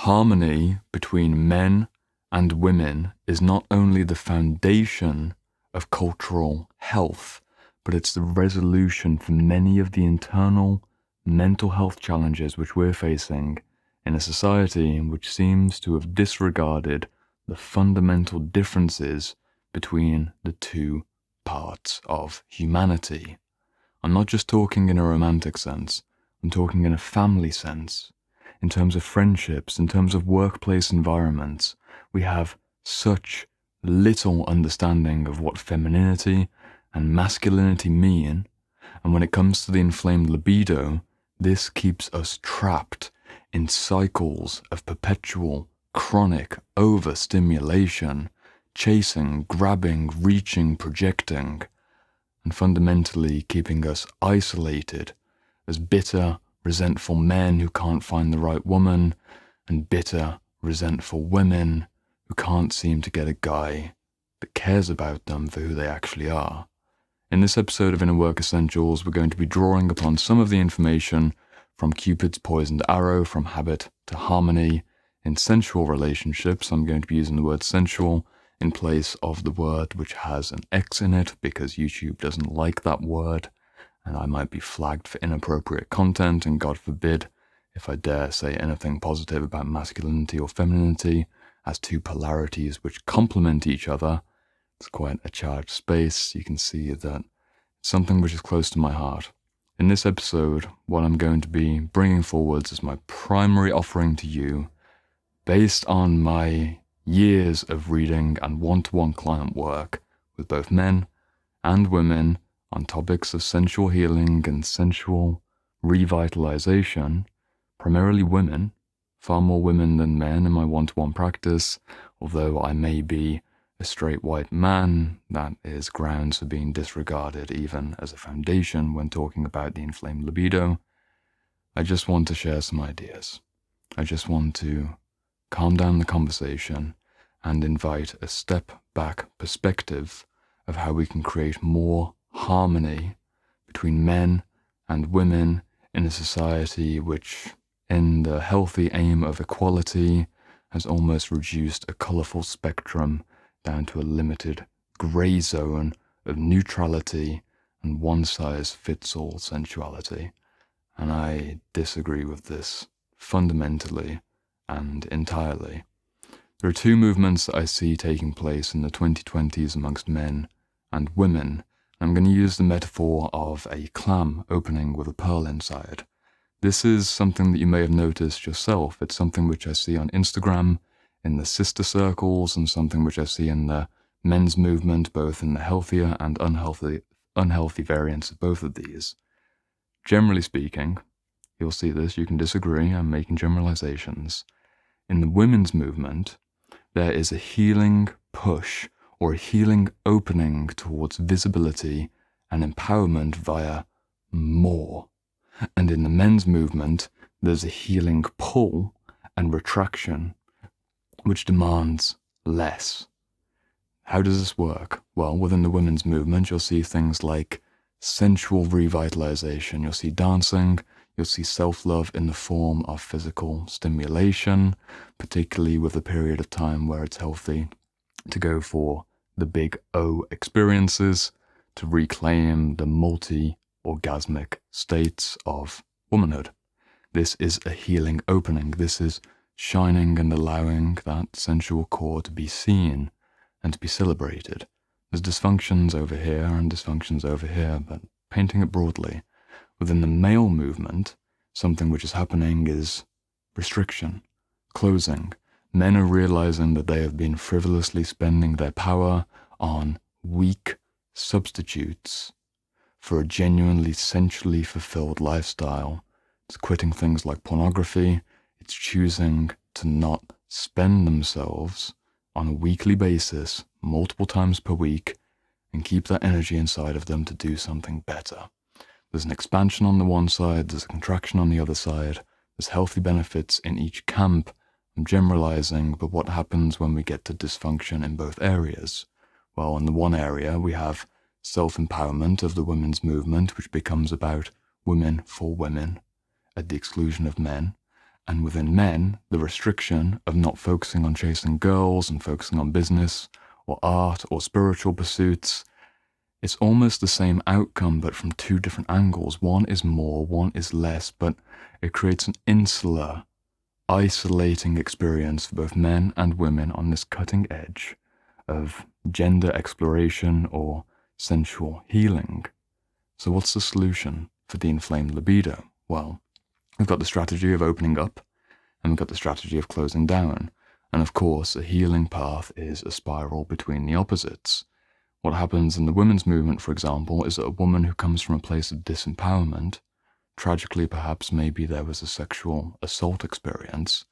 Harmony between men and women is not only the foundation of cultural health, but it's the resolution for many of the internal mental health challenges which we're facing in a society which seems to have disregarded the fundamental differences between the two parts of humanity. I'm not just talking in a romantic sense, I'm talking in a family sense. In terms of friendships, in terms of workplace environments, we have such little understanding of what femininity and masculinity mean, and when it comes to the inflamed libido, this keeps us trapped in cycles of perpetual, chronic overstimulation, chasing, grabbing, reaching, projecting, and fundamentally keeping us isolated as bitter, resentful men who can't find the right woman, and bitter, resentful women who can't seem to get a guy that cares about them for who they actually are. In this episode of Inner Work Essentials, we're going to be drawing upon some of the information from Cupid's poisoned arrow, from habit to harmony. In sensual relationships, I'm going to be using the word sensual in place of the word which has an X in it because YouTube doesn't like that word, and I might be flagged for inappropriate content, and God forbid if I dare say anything positive about masculinity or femininity as two polarities which complement each other. It's quite a charged space. You can see that it's something which is close to my heart. In this episode, what I'm going to be bringing forwards is my primary offering to you, based on my years of reading and one-to-one client work with both men and women on topics of sensual healing and sensual revitalization, primarily women, far more women than men in my one-to-one practice, although I may be a straight white man, that is grounds for being disregarded even as a foundation when talking about the inflamed libido. I just want to share some ideas. I just want to calm down the conversation and invite a step-back perspective of how we can create more harmony between men and women in a society which, in the healthy aim of equality, has almost reduced a colourful spectrum down to a limited grey zone of neutrality and one-size-fits-all sensuality. And I disagree with this fundamentally and entirely. There are two movements that I see taking place in the 2020s amongst men and women. I'm going to use the metaphor of a clam opening with a pearl inside. This is something that you may have noticed yourself. It's something which I see on Instagram, in the sister circles, and something which I see in the men's movement, both in the healthier and unhealthy variants of both of these. Generally speaking, you'll see this, you can disagree, I'm making generalizations. In the women's movement, there is a healing push or a healing opening towards visibility and empowerment via more. And in the men's movement, there's a healing pull and retraction, which demands less. How does this work? Well, within the women's movement, you'll see things like sensual revitalization. You'll see dancing. You'll see self-love in the form of physical stimulation, particularly with a period of time where it's healthy to go for the big O experiences, to reclaim the multi-orgasmic states of womanhood. This is a healing opening. This is shining and allowing that sensual core to be seen and to be celebrated. There's dysfunctions over here and dysfunctions over here, but painting it broadly. Within the male movement, something which is happening is restriction, closing. Men are realizing that they have been frivolously spending their power on weak substitutes for a genuinely sensually fulfilled lifestyle. It's quitting things like pornography. It's choosing to not spend themselves on a weekly basis, multiple times per week, and keep that energy inside of them to do something better. There's an expansion on the one side, there's a contraction on the other side, there's healthy benefits in each camp. I'm generalizing, but what happens when we get to dysfunction in both areas? Well, in the one area, we have self-empowerment of the women's movement, which becomes about women for women, at the exclusion of men. And within men, the restriction of not focusing on chasing girls and focusing on business or art or spiritual pursuits, it's almost the same outcome but from two different angles. One is more, one is less, but it creates an insular, isolating experience for both men and women on this cutting edge of gender exploration or sensual healing. So what's the solution for the inflamed libido? Well, we've got the strategy of opening up, and we've got the strategy of closing down. And of course, a healing path is a spiral between the opposites. What happens in the women's movement, for example, is that a woman who comes from a place of disempowerment, tragically perhaps maybe there was a sexual assault experience,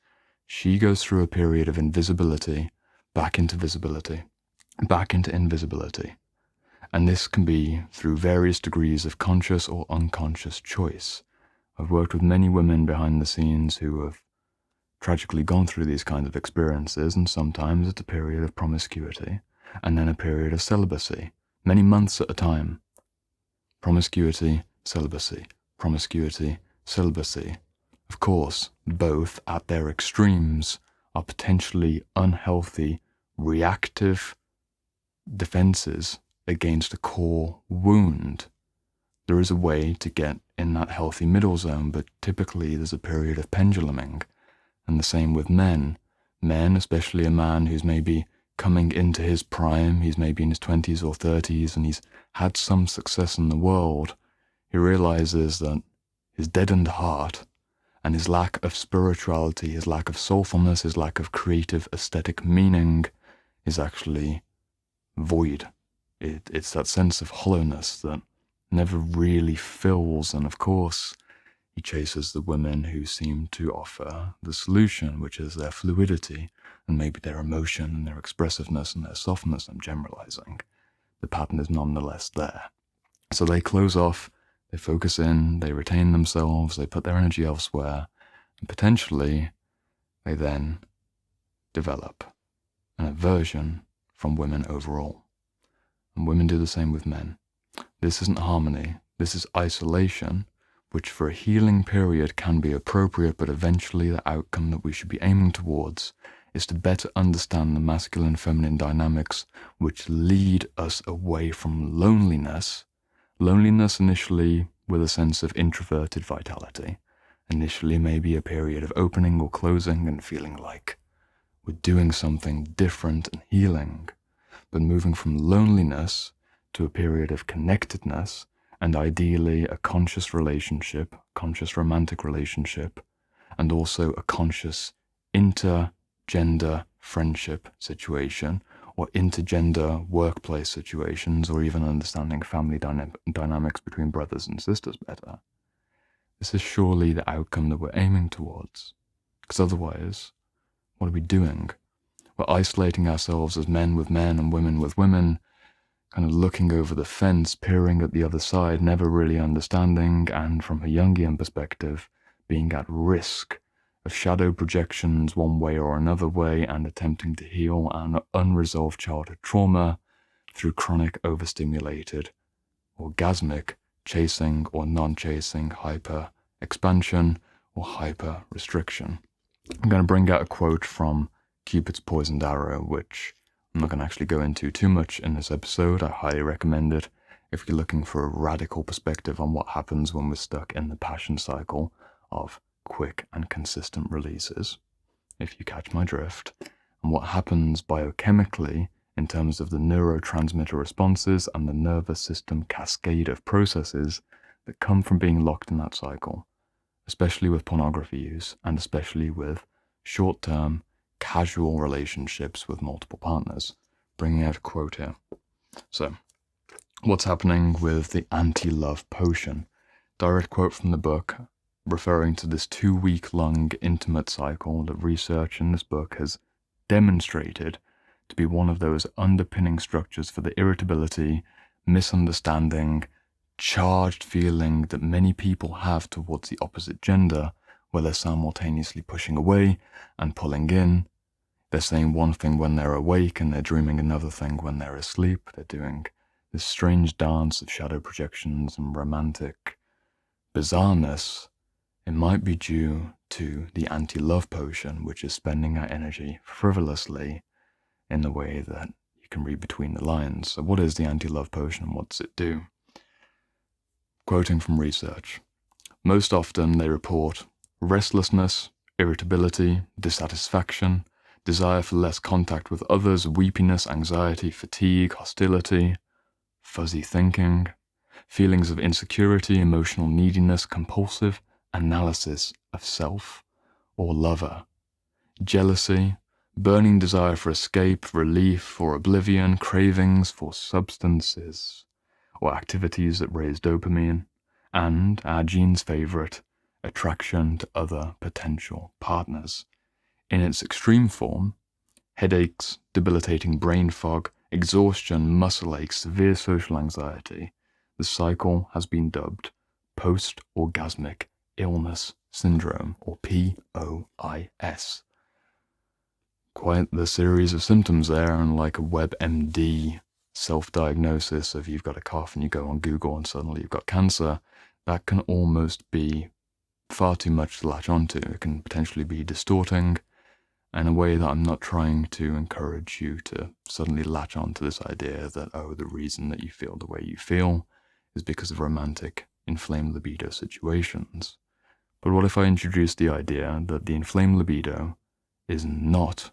she goes through a period of invisibility, back into visibility, back into invisibility. And this can be through various degrees of conscious or unconscious choice. I've worked with many women behind the scenes who have tragically gone through these kinds of experiences, and sometimes it's a period of promiscuity, and then a period of celibacy, many months at a time. Promiscuity, celibacy, promiscuity, celibacy. Of course, both at their extremes are potentially unhealthy, reactive defenses against a core wound. There is a way to get in that healthy middle zone, but typically there's a period of penduluming. And the same with men. Men, especially a man who's maybe coming into his prime, he's maybe in his 20s or 30s, and he's had some success in the world, he realizes that his deadened heart and his lack of spirituality, his lack of soulfulness, his lack of creative aesthetic meaning is actually void. It's that sense of hollowness that never really fills, and of course, he chases the women who seem to offer the solution, which is their fluidity and maybe their emotion and their expressiveness and their softness. I'm generalizing. The pattern is nonetheless there. So they close off, they focus in, they retain themselves, they put their energy elsewhere, and potentially they then develop an aversion from women overall. And women do the same with men. This isn't harmony, this is isolation, which for a healing period can be appropriate, but eventually the outcome that we should be aiming towards is to better understand the masculine-feminine dynamics which lead us away from loneliness. Loneliness initially with a sense of introverted vitality. Initially maybe a period of opening or closing and feeling like we're doing something different and healing, but moving from loneliness to a period of connectedness, and ideally a conscious relationship, conscious romantic relationship, and also a conscious intergender friendship situation, or intergender workplace situations, or even understanding family dynamics between brothers and sisters better. This is surely the outcome that we're aiming towards. Because otherwise, what are we doing? We're isolating ourselves as men with men and women with women, kind of looking over the fence, peering at the other side, never really understanding, and from a Jungian perspective, being at risk of shadow projections one way or another way, and attempting to heal an unresolved childhood trauma through chronic overstimulated, orgasmic chasing or non-chasing hyper expansion or hyper restriction. I'm going to bring out a quote from Cupid's Poisoned Arrow, which I'm not going to actually go into too much in this episode. I highly recommend it if you're looking for a radical perspective on what happens when we're stuck in the passion cycle of quick and consistent releases, if you catch my drift, and what happens biochemically in terms of the neurotransmitter responses and the nervous system cascade of processes that come from being locked in that cycle, especially with pornography use and especially with short-term casual relationships with multiple partners. Bringing out a quote here. So, what's happening with the anti-love potion? Direct quote from the book, referring to this 2-week-long intimate cycle that research in this book has demonstrated to be one of those underpinning structures for the irritability, misunderstanding, charged feeling that many people have towards the opposite gender, where they're simultaneously pushing away and pulling in. They're saying one thing when they're awake and they're dreaming another thing when they're asleep. They're doing this strange dance of shadow projections and romantic bizarreness it might be due to the anti-love potion, which is spending our energy frivolously in the way that you can read between the lines. So what is the anti-love potion and what does it do? Quoting from research, most often they report restlessness, irritability, dissatisfaction, desire for less contact with others, weepiness, anxiety, fatigue, hostility, fuzzy thinking, feelings of insecurity, emotional neediness, compulsive analysis of self or lover, jealousy, burning desire for escape, relief, or oblivion, cravings for substances or activities that raise dopamine, and our gene's favorite, attraction to other potential partners. In its extreme form, headaches, debilitating brain fog, exhaustion, muscle aches, severe social anxiety, the cycle has been dubbed post-orgasmic illness syndrome, or POIS. Quite the series of symptoms there, and like a WebMD self-diagnosis of you've got a cough and you go on Google and suddenly you've got cancer, that can almost be far too much to latch onto. It can potentially be distorting in a way that I'm not trying to encourage you to suddenly latch onto this idea that, oh, the reason that you feel the way you feel is because of romantic inflamed libido situations. But what if I introduce the idea that the inflamed libido is not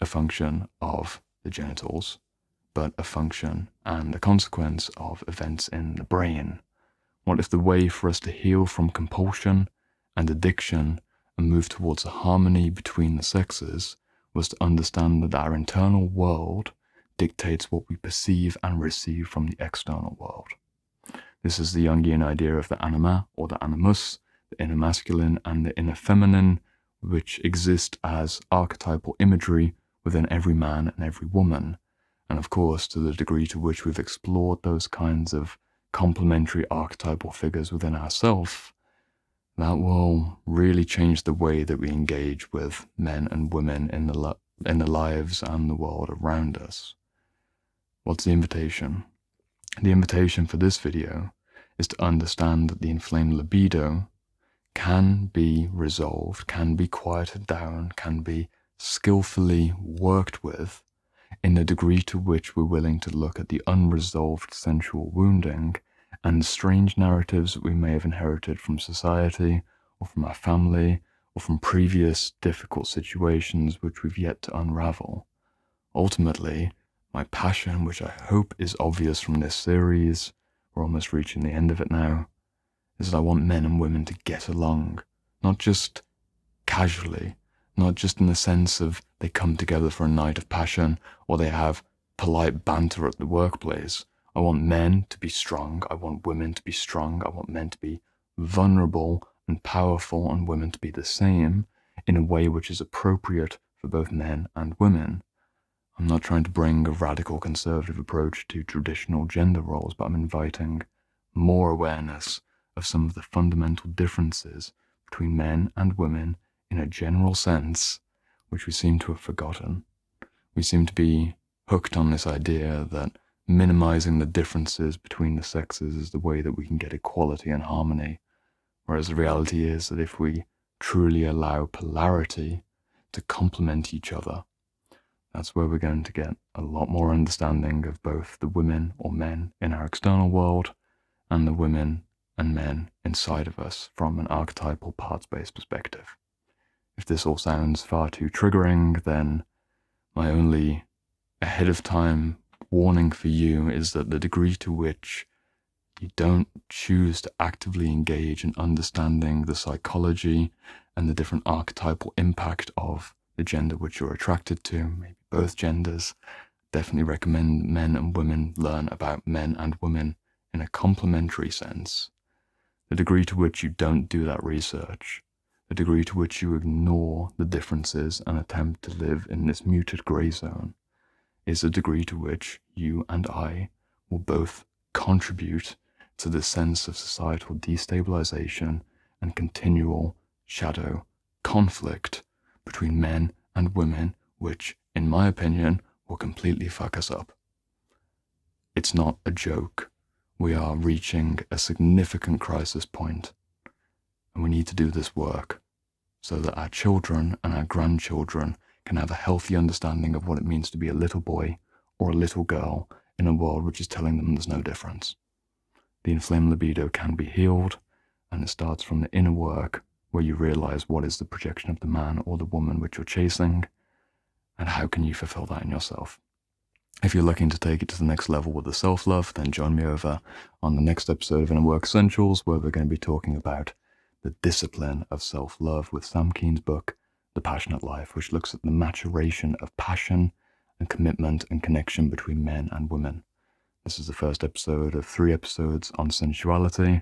a function of the genitals, but a function and a consequence of events in the brain? What if the way for us to heal from compulsion and addiction and move towards a harmony between the sexes was to understand that our internal world dictates what we perceive and receive from the external world? This is the Jungian idea of the anima or the animus, the inner masculine and the inner feminine, which exist as archetypal imagery within every man and every woman. And of course, to the degree to which we've explored those kinds of complementary archetypal figures within ourselves, that will really change the way that we engage with men and women in the lives and the world around us. What's the invitation? The invitation for this video is to understand that the inflamed libido can be resolved, can be quieted down, can be skillfully worked with in the degree to which we're willing to look at the unresolved sensual wounding and strange narratives that we may have inherited from society or from our family or from previous difficult situations which we've yet to unravel. Ultimately, my passion, which I hope is obvious from this series, we're almost reaching the end of it now, is that I want men and women to get along, not just casually, not just in the sense of they come together for a night of passion or they have polite banter at the workplace. I want men to be strong, I want women to be strong, I want men to be vulnerable and powerful and women to be the same in a way which is appropriate for both men and women. I'm not trying to bring a radical conservative approach to traditional gender roles, but I'm inviting more awareness of some of the fundamental differences between men and women in a general sense, which we seem to have forgotten. We seem to be hooked on this idea that minimizing the differences between the sexes is the way that we can get equality and harmony, whereas the reality is that if we truly allow polarity to complement each other, that's where we're going to get a lot more understanding of both the women or men in our external world and the women and men inside of us from an archetypal parts-based perspective. If this all sounds far too triggering, then my only ahead of time warning for you is that the degree to which you don't choose to actively engage in understanding the psychology and the different archetypal impact of the gender which you're attracted to, maybe both genders, definitely recommend men and women learn about men and women in a complementary sense. The degree to which you don't do that research, the degree to which you ignore the differences and attempt to live in this muted grey zone, is the degree to which you and I will both contribute to the sense of societal destabilization and continual shadow conflict between men and women, which, in my opinion, will completely fuck us up. It's not a joke. We are reaching a significant crisis point, And we need to do this work so that our children and our grandchildren can have a healthy understanding of what it means to be a little boy or a little girl in a world which is telling them there's no difference. The inflamed libido can be healed, and it starts from the inner work where you realize what is the projection of the man or the woman which you're chasing, and how can you fulfill that in yourself. If you're looking to take it to the next level with the self-love, then join me over on the next episode of Inner Work Essentials, where we're going to be talking about the discipline of self-love with Sam Keen's book, The Passionate Life, which looks at the maturation of passion and commitment and connection between men and women. This is the first episode of 3 episodes on sensuality.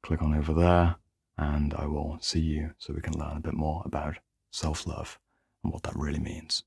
Click on over there, and I will see you so we can learn a bit more about self-love and what that really means.